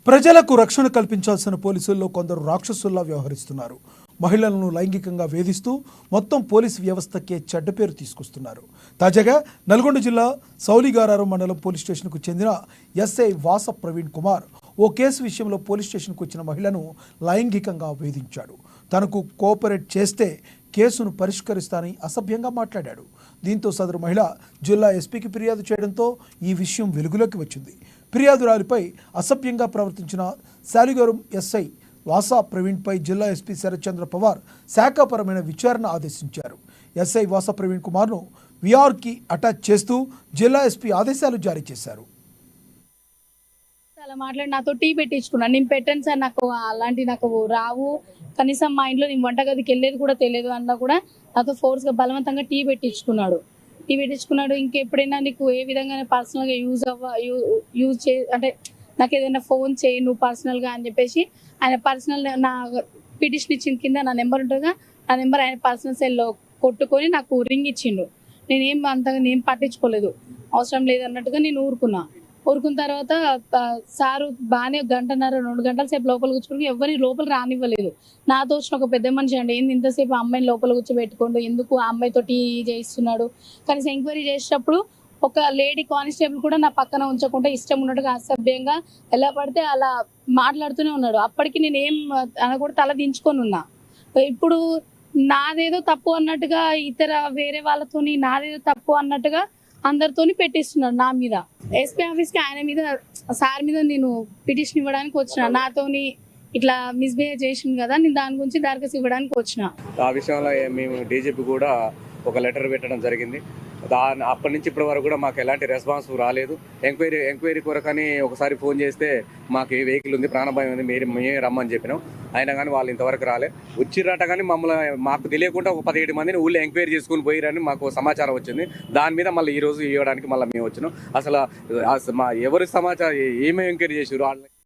ప్రజలకు రక్షణ కల్పించాల్సిన పోలీసుల్లో కొందరు రాక్షసుల్లా వ్యవహరిస్తున్నారు. మహిళలను లైంగికంగా వేధిస్తూ మొత్తం పోలీసు వ్యవస్థకే చెడ్డ పేరు తీసుకొస్తున్నారు. తాజాగా నల్గొండ జిల్లా సౌలిగారారం మండలం పోలీస్ స్టేషన్కు చెందిన ఎస్ఐ వాస ప్రవీణ్ కుమార్ ఓ కేసు విషయంలో పోలీస్ స్టేషన్కు వచ్చిన మహిళను లైంగికంగా వేధించాడు. తనకు కోఆపరేట్ చేస్తే కేసును పరిష్కరిస్తానని అసభ్యంగా మాట్లాడాడు. దీంతో సదరు మహిళ జిల్లా ఎస్పీకి ఫిర్యాదు చేయడంతో ఈ విషయం వెలుగులోకి వచ్చింది. ఫిర్యాదురాలిపై అసభ్యంగా ప్రవర్తించిన శాలిగారం ఎస్ఐ వాసా ప్రవీణ్పై జిల్లా ఎస్పీ శరత్చంద్ర పవార్ శాఖాపరమైన విచారణ ఆదేశించారు. ఎస్ఐ వాసా ప్రవీణ్ కుమార్ను విఆర్కి అటాచ్ చేస్తూ జిల్లా ఎస్పీ ఆదేశాలు జారీ చేశారు. అలా మాట్లాడి నాతో టీ పెట్టించుకున్నాను. నేను పెట్టాను సార్, నాకు అలాంటి నాకు రావు, కనీసం మా ఇంట్లో నేను వంటగదికి వెళ్ళేది కూడా తెలియదు అన్నా కూడా నాతో ఫోర్స్గా బలవంతంగా టీ పెట్టించుకున్నాడు. ఇంకెప్పుడైనా నీకు ఏ విధంగా పర్సనల్గా యూజ్ అంటే నాకు ఏదైనా ఫోన్ చేయి నువ్వు పర్సనల్గా అని చెప్పేసి ఆయన పర్సనల్ నా పిటిషన్ ఇచ్చిన కింద నా నెంబర్ ఉంటుందిగా, ఆ నెంబర్ ఆయన పర్సనల్ సెల్లో కొట్టుకొని నాకు రింగ్ ఇచ్చిండు. నేనేం అంతగా నేను పట్టించుకోలేదు, అవసరం లేదన్నట్టుగా నేను ఊరుకున్న తర్వాత సారు బాగానే 1.5-2 గంటల సేపు లోపల కూర్చోబెట్టి ఎవరిని లోపల రానివ్వలేదు. నాతో వచ్చిన ఒక పెద్ద మనిషి అండి, ఏంది ఇంతసేపు అమ్మాయిని లోపల కూర్చోబెట్టుకోండు, ఎందుకు ఆ అమ్మాయితో టీ చేయిస్తున్నాడు. కనీసం ఎంక్వైరీ చేసేటప్పుడు ఒక లేడీ కానిస్టేబుల్ కూడా నా పక్కన ఉంచకుండా ఇష్టం ఉన్నట్టుగా అసభ్యంగా ఎలా పడితే అలా మాట్లాడుతూనే ఉన్నాడు. అప్పటికి నేను ఏం అనకూడదు, తల దించుకొని ఉన్నా. ఇప్పుడు నాదేదో తప్పు అన్నట్టుగా ఇతర వేరే వాళ్ళతోని నాదేదో తప్పు అన్నట్టుగా అందరితోని పెట్టిస్తున్నాడు నా మీద. ఎస్పీ ఆఫీస్కి ఆయన మీద సార్ మీద నేను పిటిషన్ ఇవ్వడానికి వచ్చిన. నాతోని ఇట్లా మిస్బిహేవ్ చేసింది కదా, నేను దాని గురించి దరఖాస్తు ఇవ్వడానికి వచ్చిన. ఆ విషయంలో మేము డీజీపీ కూడా ఒక లెటర్ పెట్టడం జరిగింది. అప్పటి నుంచి ఇప్పటి వరకు కూడా మాకు ఎలాంటి రెస్పాన్స్ రాలేదు. ఎంక్వైరీ కొరకని ఒకసారి ఫోన్ చేస్తే మాకు ఏ వెహికల్ ఉంది, ప్రాణభయం ఉంది, మేమే రమ్మని చెప్పినాం. అయినా కానీ వాళ్ళు ఇంతవరకు రాలే. వచ్చిర్రట కానీ మాకు తెలియకుండా ఒక 17 మందిని ఊళ్ళో ఎంక్వైరీ చేసుకుని పోయిరని మాకు సమాచారం వచ్చింది. దాని మీద మళ్ళీ ఈ రోజు ఇవ్వడానికి మళ్ళీ మేము వచ్చినాం. అసలు ఎవరి సమాచారం ఏమేమి ఎంక్వైరీ చేసారు